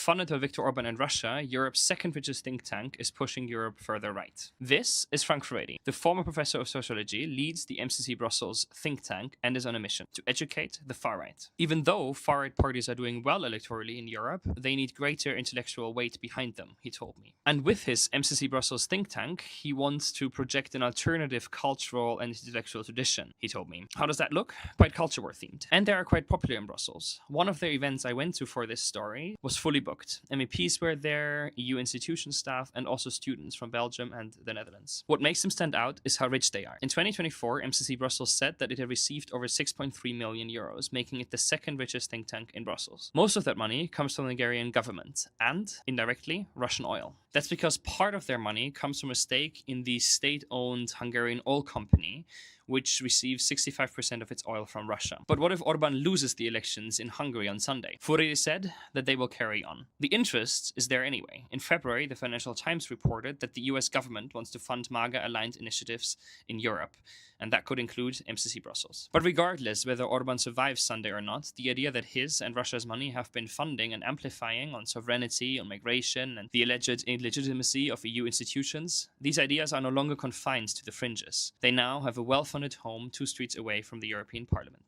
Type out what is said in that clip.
Funded by Viktor Orbán and Russia, Europe's second richest think tank is pushing Europe further right. This is Frank Furedi. The former professor of sociology leads the MCC Brussels think tank and is on a mission to educate the far right. Even though far right parties are doing well electorally in Europe, they need greater intellectual weight behind them, he told me. And with his MCC Brussels think tank, he wants to project an alternative cultural and intellectual tradition, he told me. How does that look? Quite culture war themed. And they are quite popular in Brussels. One of the events I went to for this story was fully booked. MEPs were there, EU institution staff, and also students from Belgium and the Netherlands. What makes them stand out is how rich they are. In 2024, MCC Brussels said that it had received over 6.3 million euros, making it the second richest think tank in Brussels. Most of that money comes from the Hungarian government and, indirectly, Russian oil. That's because part of their money comes from a stake in the state-owned Hungarian oil company, which receives 65% of its oil from Russia. But what if Orbán loses the elections in Hungary on Sunday? Furedi said that they will carry on. The interest is there anyway. In February, the Financial Times reported that the US government wants to fund MAGA-aligned initiatives in Europe, and that could include MCC Brussels. But regardless whether Orbán survives Sunday or not, the idea that his and Russia's money have been funding and amplifying on sovereignty, on migration, and the alleged illegitimacy of EU institutions, these ideas are no longer confined to the fringes. They now have a well-funded home 2 streets away from the European Parliament.